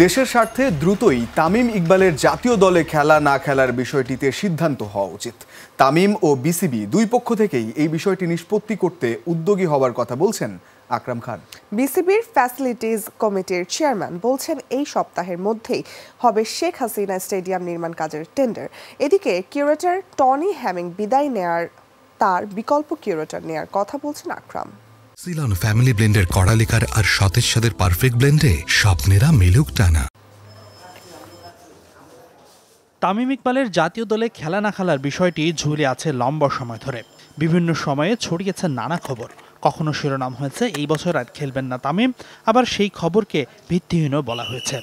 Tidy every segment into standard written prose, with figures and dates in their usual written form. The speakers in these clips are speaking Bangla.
দেশের স্বার্থে দ্রুতই তামিম ইকবালের জাতীয় দলে খেলা না খেলার বিষয়টিতে সিদ্ধান্ত হওয়া উচিত। তামিম ও বিসিবি দুই পক্ষ থেকেই এই বিষয়টি নিষ্পত্তি করতে উদ্যোগী হওয়ার কথা বলছেন আকরাম খান। বিসিবির ফ্যাসিলিটিজ কমিটির চেয়ারম্যান বলছেন এই সপ্তাহের মধ্যেই হবে শেখ হাসিনা স্টেডিয়াম নির্মাণ কাজের টেন্ডার। এদিকে কিউরেটর টনি হ্যামিং বিদায় নেয়ার তার বিকল্প কিউরেটর নেয়ার কথা বলছেন আকরাম। সিলন ফ্যামিলি ব্লেন্ডের কড়ালিকার আর সতেজ স্বাদের পারফেক্ট ব্লেন্ডে স্বপ্নেরা মিলুক টানা। তামিম ইকবালের জাতীয় দলে খেলা না খেলার বিষয়টি ঝুলে আছে লম্বা সময় ধরে। বিভিন্ন সময়ে ছড়িয়েছে নানা খবর। কখনো শিরোনাম হয়েছে এই বছর আর খেলবেন না তামিম, আবার সেই খবরকে ভিত্তিহীনও বলা হয়েছে।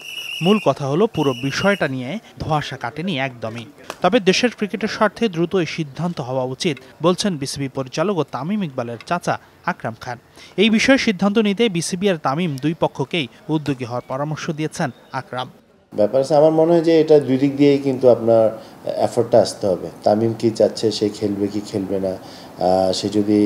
মূল কথা হলো পুরো বিষয়টা নিয়ে ধোঁয়াশা কাটেনি একদমই। তবে দেশের ক্রিকেটের স্বার্থে দ্রুতই সিদ্ধান্ত হওয়া উচিত বলছেন বিসিবি পরিচালক ও তামিম ইকবালের চাচা আকরাম খান। এই বিষয়ে সিদ্ধান্ত নিতে বিসিবি আর তামিম দুই পক্ষকেই উদ্যোগী হওয়ার পরামর্শ দিয়েছেন আকরাম। ব্যাপার আছে, আমার মনে হয় যে এটা দুই দিক দিয়েই কিন্তু আপনার এফোর্টটা আসতে হবে। তামিম কি চাচ্ছে, সে খেলবে কি খেলবে না, সে যদি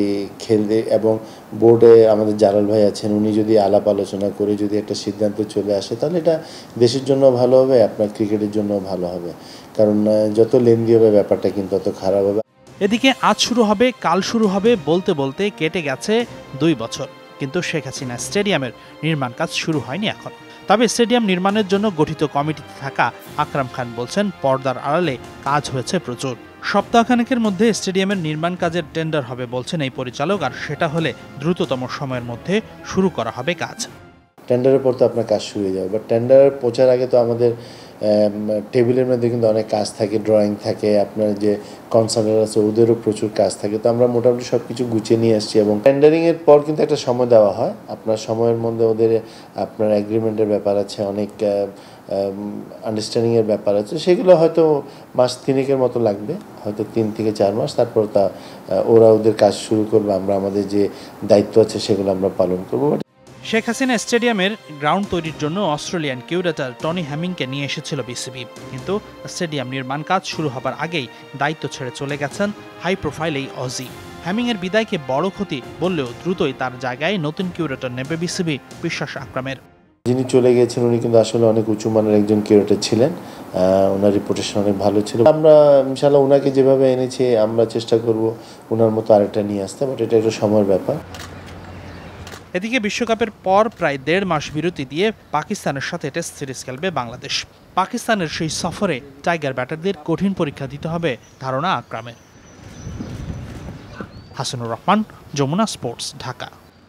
খেলবে এবং বোর্ডে আমাদের জালাল ভাই আছেন, উনি যদি আলাপ আলোচনা করে যদি একটা সিদ্ধান্ত চলে আসে তাহলে এটা দেশের জন্য ভালো হবে, আপনার ক্রিকেটের জন্য ভালো হবে। কারণ যত লেন্দি হবে ব্যাপারটা কিন্তু তত খারাপ হবে। এদিকে আজ শুরু হবে, কাল শুরু হবে বলতে বলতে কেটে গেছে 2 বছর, কিন্তু শেখ হাসিনা স্টেডিয়ামের নির্মাণ কাজ শুরু হয়নি এখন। তবে স্টেডিয়াম নির্মাণের জন্য গঠিত কমিটিতে থাকা আকরাম খান বলছেন পর্দার আড়ালে কাজ হয়েছে প্রচুর। সপ্তাহখানেকের মধ্যে স্টেডিয়ামের নির্মাণ কাজের টেন্ডার হবে বলছেন এই পরিচালক, আর সেটা হলে দ্রুততম সময়ের মধ্যে শুরু করা হবে কাজ। টেন্ডারের পর তো আপনার কাজ শুরু হয়ে যাবে, বাট টেন্ডার পৌঁছার আগে তো আমাদের টেবিলের মধ্যে কিন্তু অনেক কাজ থাকে, ড্রয়িং থাকে, আপনার যে কনসালটেন্ট আছে ওদেরও প্রচুর কাজ থাকে। তো আমরা মোটামুটি সব কিছু গুছিয়ে নিয়ে আসছি এবং টেন্ডারিংয়ের পর কিন্তু একটা সময় দেওয়া হয়। আপনার সময়ের মধ্যে ওদের আপনার এগ্রিমেন্টের ব্যাপার আছে, অনেক আন্ডারস্ট্যান্ডিংয়ের ব্যাপার আছে, সেগুলো হয়তো মাস 3 মতো লাগবে, হয়তো 3 থেকে 4 মাস। তারপর ওরা ওদের কাজ শুরু করবে, আমরা আমাদের যে দায়িত্ব আছে সেগুলো আমরা পালন করবো। শেখ হাসিনা স্টেডিয়ামের গ্রাউন্ড তৈরির জন্য অস্ট্রেলিয়ান কিউরেটর টনি হ্যামিংকে নিয়ে এসেছিল বিসিবি, কিন্তু স্টেডিয়াম নির্মাণ কাজ শুরু হবার আগেই দায়িত্ব ছেড়ে চলে গেছেন হাই প্রোফাইল এই অজি। হ্যামিংয়ের বিদায়কে বড় ক্ষতি বললেও দ্রুতই তার জায়গায় নতুন কিউরেটর নেবে বিসিবি, বিশ্বাস আকরামের। যিনি চলে গেছেন উনি কিন্তু আসলে অনেক উঁচু মানের একজন কিউরেটর ছিলেন, ওনার রিপুটেশন অনেক ভালো ছিল। আমরা ইনশাআল্লাহ ওনাকে যেভাবে এনেছি আমরা চেষ্টা করব ওনার মতো আরেকটা নিয়ে আসতে, বাট এটা একটা সময়ের ব্যাপার। এদিকে বিশ্বকাপের পর প্রায় 1.5 মাস বিরতি দিয়ে পাকিস্তানের সাথে টেস্ট সিরিজ খেলবে বাংলাদেশ। পাকিস্তানের সেই সফরে টাইগার ব্যাটারদের কঠিন পরীক্ষা দিতে হবে ধারণা আকরামের। হাসানুর রহমান, যমুনা স্পোর্টস, ঢাকা।